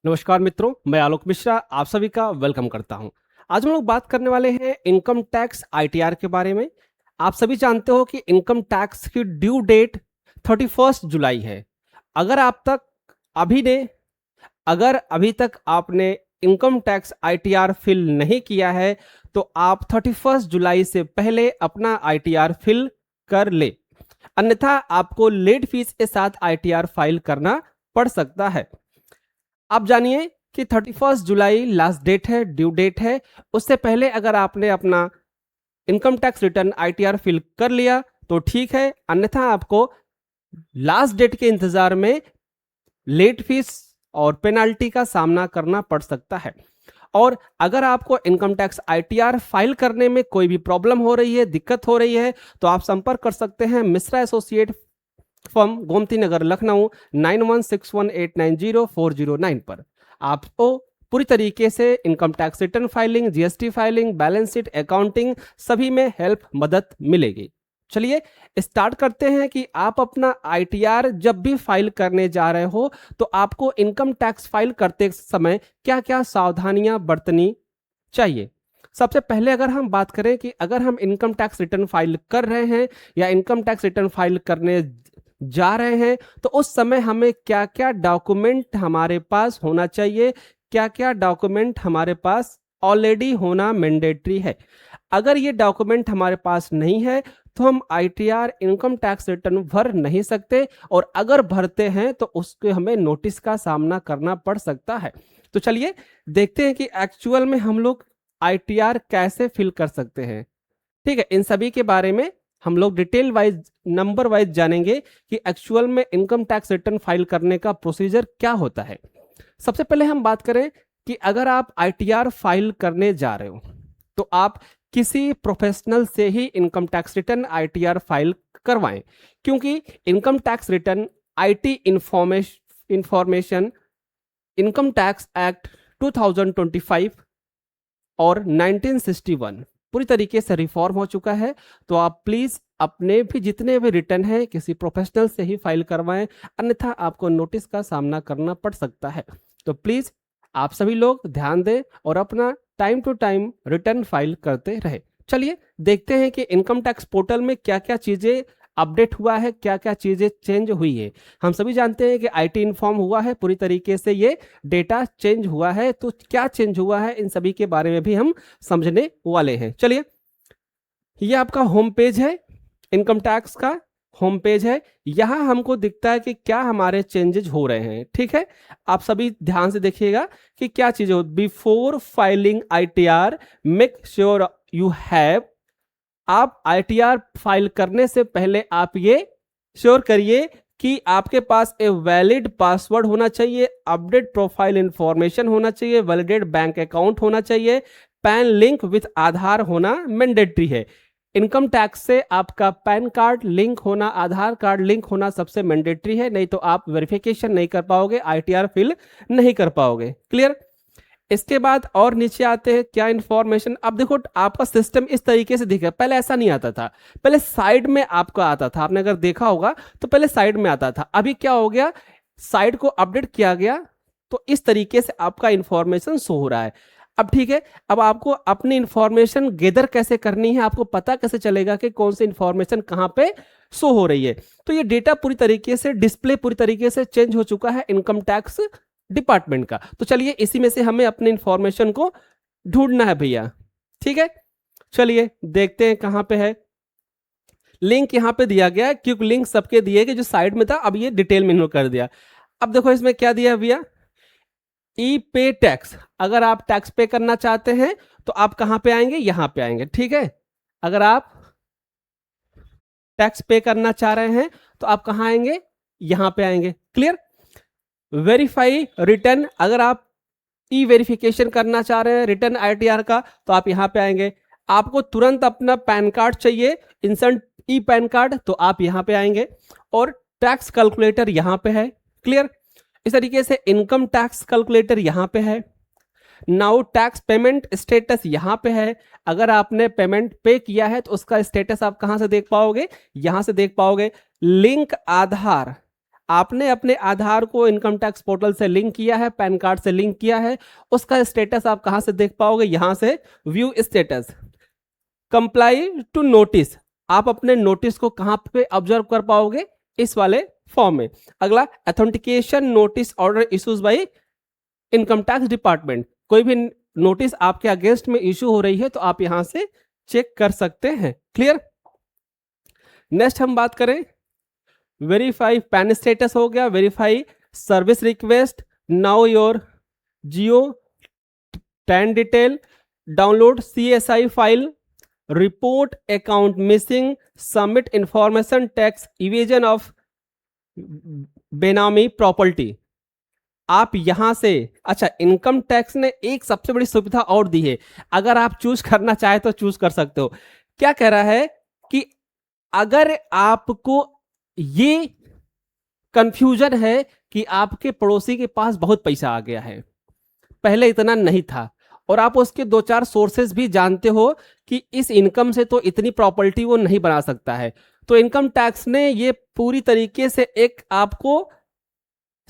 नमस्कार मित्रों, मैं आलोक मिश्रा आप सभी का वेलकम करता हूं। आज हम लोग बात करने वाले हैं इनकम टैक्स आईटीआर के बारे में। आप सभी जानते हो कि इनकम टैक्स की ड्यू डेट 31 जुलाई है। अगर आप तक अभी ने अगर अभी तक आपने इनकम टैक्स आईटीआर फिल नहीं किया है तो आप 31 जुलाई से पहले अपना आईटीआर फिल कर ले, अन्यथा आपको लेट फीस के साथ आईटीआर फाइल करना पड़ सकता है। आप जानिए कि 31 जुलाई लास्ट डेट है, ड्यू डेट है। उससे पहले अगर आपने अपना income tax return ITR fill कर लिया तो ठीक है, अन्यथा आपको लास्ट डेट के इंतजार में लेट फीस और पेनाल्टी का सामना करना पड़ सकता है। और अगर आपको इनकम टैक्स आईटीआर फाइल करने में कोई भी प्रॉब्लम हो रही है, दिक्कत हो रही है, तो आप संपर्क कर सकते हैं मिश्रा एसोसिएट फर्म, गोमती नगर, लखनऊ 9161890409 पर। आपको पूरी तरीके से income tax return filing, GST filing, balance sheet, accounting सभी में हेल्प मदद मिलेगी। चलिए स्टार्ट करते हैं कि आप अपना आईटीआर जब भी फाइल करने जा रहे हो तो आपको इनकम टैक्स फाइल करते समय क्या क्या सावधानियां बरतनी चाहिए। सबसे पहले अगर हम बात करें कि अगर हम इनकम टैक्स रिटर्न फाइल कर रहे हैं या इनकम टैक्स रिटर्न फाइल करने जा रहे हैं तो उस समय हमें क्या क्या डॉक्यूमेंट हमारे पास होना चाहिए, क्या क्या डॉक्यूमेंट हमारे पास ऑलरेडी होना मैंडेटरी है। अगर ये डॉक्यूमेंट हमारे पास नहीं है तो हम आईटीआर इनकम टैक्स रिटर्न भर नहीं सकते, और अगर भरते हैं तो उसके हमें नोटिस का सामना करना पड़ सकता है। तो चलिए देखते हैं कि एक्चुअल में हम लोग आईटीआर कैसे फिल कर सकते हैं। ठीक है, इन सभी के बारे में हम लोग डिटेल वाइज, नंबर वाइज जानेंगे कि एक्चुअल में इनकम टैक्स रिटर्न फाइल करने का प्रोसीजर क्या होता है। सबसे पहले हम बात करें कि अगर आप आईटीआर फाइल करने जा रहे हो तो आप किसी प्रोफेशनल से ही income tax return ITR file करवाएं, क्योंकि income tax return IT information income tax act 2025 और 1961 पूरी तरीके से रिफॉर्म हो चुका है। तो आप प्लीज अपने भी जितने भी रिटर्न हैं किसी प्रोफेशनल से ही फाइल करवाएं, अन्यथा आपको नोटिस का सामना करना पड़ सकता है। तो प्लीज आप सभी लोग ध्यान दें और अपना time to time return file करते रहे। चलिए देखते हैं कि इनकम टैक्स पोर्टल में क्या क्या चीजें अपडेट हुआ है, क्या क्या चीजें चेंज हुई है। हम सभी जानते हैं कि आईटी इन्फॉर्म हुआ है, पूरी तरीके से ये डेटा चेंज हुआ है। तो क्या चेंज हुआ है इन सभी के बारे में भी हम समझने वाले हैं। चलिए, ये आपका होम पेज है, इनकम टैक्स का होम पेज है। यहां हमको दिखता है कि क्या हमारे चेंजेज हो रहे हैं। ठीक है, आप सभी ध्यान से देखिएगा कि क्या चीजें हो। Before filing ITR make sure you have, आप आईटीआर फाइल करने से पहले आप ये श्योर करिए कि आपके पास ए वैलिड पासवर्ड होना चाहिए, अपडेट प्रोफाइल इंफॉर्मेशन होना चाहिए, वैलिडेट बैंक अकाउंट होना चाहिए, पैन लिंक विथ आधार होना मैंडेटरी है। इनकम टैक्स से आपका पैन कार्ड लिंक होना, आधार कार्ड लिंक होना सबसे मैंडेटरी है, नहीं तो आप वेरिफिकेशन नहीं कर पाओगे, आईटीआर फिल नहीं कर पाओगे। क्लियर। इसके बाद और नीचे आते हैं क्या इंफॉर्मेशन। अब देखो आपका सिस्टम इस तरीके से दिखेगा, पहले ऐसा नहीं आता था, पहले साइड में आपका आता था। आपने अगर देखा होगा तो पहले साइड में आता था, अभी क्या हो गया, साइड को अपडेट किया गया तो इस तरीके से आपका इंफॉर्मेशन शो हो रहा है। अब ठीक है, अब आपको अपनी इंफॉर्मेशन गैदर कैसे करनी है, आपको पता कैसे चलेगा कि कौन सी इंफॉर्मेशन कहां पे शो हो रही है। तो ये डेटा पूरी तरीके से, डिस्प्ले पूरी तरीके से चेंज हो चुका है इनकम टैक्स डिपार्टमेंट का। तो चलिए इसी में से हमें अपने इंफॉर्मेशन को ढूंढना है भैया। ठीक है, चलिए देखते हैं कहां पे है। लिंक यहां पे दिया गया है, क्योंकि लिंक सबके दिए गए, जो साइड में था अब ये डिटेल में इन्होंने कर दिया। अब देखो इसमें क्या दिया है भैया, ई पे टैक्स। अगर आप टैक्स पे करना चाहते हैं तो आप कहां पे आएंगे, यहां पे आएंगे। ठीक है, अगर आप टैक्स पे करना चाह रहे हैं तो आप कहां आएंगे, यहां पे आएंगे। क्लियर। वेरीफाई रिटर्न, अगर आप ई वेरिफिकेशन करना चाह रहे हैं रिटर्न आईटीआर का तो आप यहां पे आएंगे। आपको तुरंत अपना पैन कार्ड चाहिए, इंस्टेंट ई पैन कार्ड, तो आप यहां पे आएंगे। और टैक्स कैलकुलेटर यहां पे है। क्लियर। इस तरीके से इनकम टैक्स कैलकुलेटर यहां पे है। नाउ टैक्स पेमेंट स्टेटस यहां पे है। अगर आपने पेमेंट पे किया है तो उसका स्टेटस आप कहां से देख पाओगे, यहां से देख पाओगे। लिंक आधार, आपने अपने आधार को इनकम टैक्स पोर्टल से लिंक किया है, पैन कार्ड से लिंक किया है, उसका स्टेटस आप कहां से देख पाओगे? यहां से view status. Comply to notice, आप अपने नोटिस को कहां पे ऑब्जर्व कर पाओगे? इस वाले फॉर्म में। अगला, authentication notice order issues by income tax department, कोई भी नोटिस आपके अगेंस्ट में इशू हो रही है तो आप यहां से चेक कर सकते हैं। क्लियर? नेक्स्ट हम बात करें, वेरीफाई पैन स्टेटस हो गया, verify service request, now your Jio tan detail, download CSI file, report account missing, submit information tax evasion of बेनामी प्रॉपर्टी। आप यहां से, अच्छा, इनकम टैक्स ने एक सबसे बड़ी सुविधा और दी है, अगर आप चूज करना चाहे तो चूज कर सकते हो। क्या कह रहा है कि अगर आपको ये कंफ्यूजन है कि आपके पड़ोसी के पास बहुत पैसा आ गया है, पहले इतना नहीं था, और आप उसके 2-4 सोर्सेज भी जानते हो कि इस इनकम से तो इतनी प्रॉपर्टी वो नहीं बना सकता है, तो इनकम टैक्स ने ये पूरी तरीके से एक आपको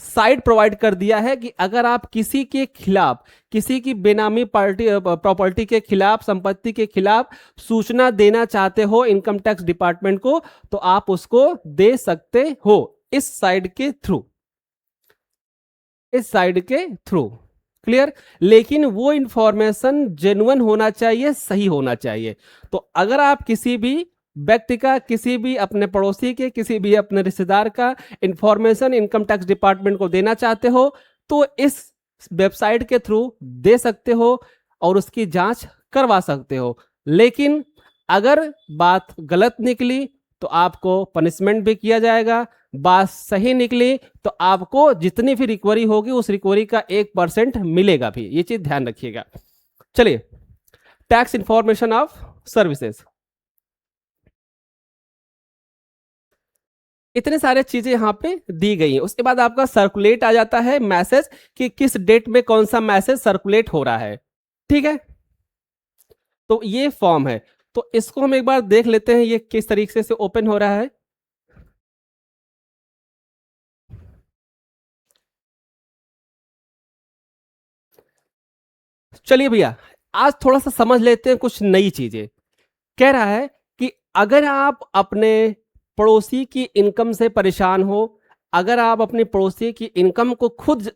साइड प्रोवाइड कर दिया है कि अगर आप किसी के खिलाफ, किसी की बेनामी प्रॉपर्टी के खिलाफ, संपत्ति के खिलाफ सूचना देना चाहते हो इनकम टैक्स डिपार्टमेंट को, तो आप उसको दे सकते हो इस साइड के थ्रू, इस साइड के थ्रू। क्लियर? लेकिन वो इंफॉर्मेशन जेन्युइन होना चाहिए, सही होना चाहिए। तो अगर आप किसी भी व्यक्ति का, किसी भी अपने पड़ोसी के, किसी भी अपने रिश्तेदार का इंफॉर्मेशन इनकम टैक्स डिपार्टमेंट को देना चाहते हो तो इस वेबसाइट के थ्रू दे सकते हो और उसकी जांच करवा सकते हो। लेकिन अगर बात गलत निकली तो आपको पनिशमेंट भी किया जाएगा, बात सही निकली तो आपको जितनी भी रिकवरी होगी उस रिकवरी का 1% मिलेगा भी, ये चीज ध्यान रखिएगा। चलिए, टैक्स इंफॉर्मेशन ऑफ सर्विसेज, इतने सारे चीजें यहां पे दी गई हैं। उसके बाद आपका सर्कुलेट आ जाता है मैसेज कि किस डेट में कौन सा मैसेज सर्कुलेट हो रहा है। ठीक है, तो ये फॉर्म है, तो इसको हम एक बार देख लेते हैं ये किस तरीके से ओपन हो रहा है। चलिए भैया, आज थोड़ा सा समझ लेते हैं कुछ नई चीजें। कह रहा है कि अगर आप अपने पड़ोसी की इनकम से परेशान हो, अगर आप अपने पड़ोसी की इनकम को खुद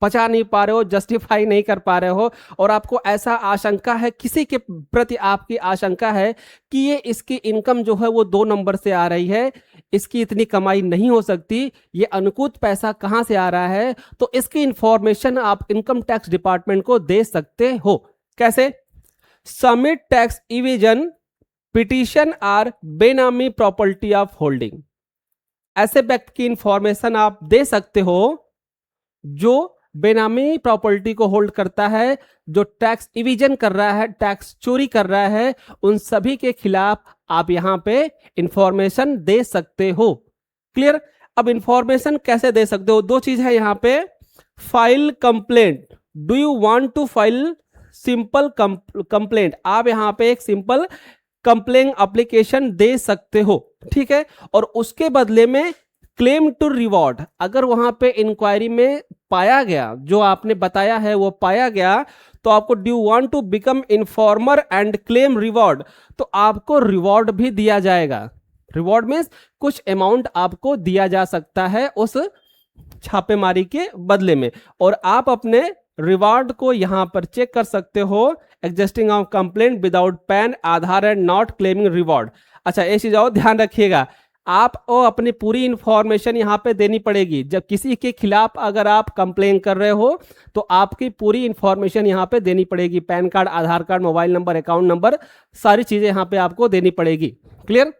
पचा नहीं पा रहे हो, जस्टिफाई नहीं कर पा रहे हो, और आपको ऐसा आशंका है, किसी के प्रति आपकी आशंका है कि ये इसकी इनकम जो है वो 2 नंबर से आ रही है, इसकी इतनी कमाई नहीं हो सकती, ये अनुकुत पैसा कहां से आ रहा है, तो इसकी इंफॉर्मेशन आप इनकम टैक्स डिपार्टमेंट को दे सकते हो। कैसे? Submit tax evasion petition or benami property of holding, ऐसे व्यक्ति की इंफॉर्मेशन आप दे सकते हो जो बेनामी प्रॉपर्टी को होल्ड करता है, जो टैक्स इविजन कर रहा है, टैक्स चोरी कर रहा है, उन सभी के खिलाफ आप यहां पे इंफॉर्मेशन दे सकते हो। क्लियर? अब इंफॉर्मेशन कैसे दे सकते हो? 2 चीज है यहां पे, file complaint, do you want to file simple complaint, आप यहां पे एक सिंपल कंप्लेन एप्लीकेशन दे सकते हो। ठीक है, और उसके बदले में क्लेम टू रिवॉर्ड, अगर वहां पे इंक्वायरी में पाया गया, जो आपने बताया है वो पाया गया, तो आपको do want to become informer and claim reward, तो आपको रिवॉर्ड भी दिया जाएगा। रिवॉर्ड मीन्स कुछ अमाउंट आपको दिया जा सकता है उस छापेमारी के बदले में, और आप अपने रिवॉर्ड को यहां पर चेक कर सकते हो, existing of complaint without pan Aadhaar and not claiming reward. अच्छा, एक चीज और ध्यान रखिएगा, आपको अपनी पूरी इंफॉर्मेशन यहाँ पे देनी पड़ेगी। जब किसी के खिलाफ अगर आप कंप्लेन कर रहे हो तो आपकी पूरी इंफॉर्मेशन यहाँ पे देनी पड़ेगी, PAN card, Aadhaar card, mobile number, account number, सारी चीजें यहाँ पे आपको देनी पड़ेगी। क्लियर?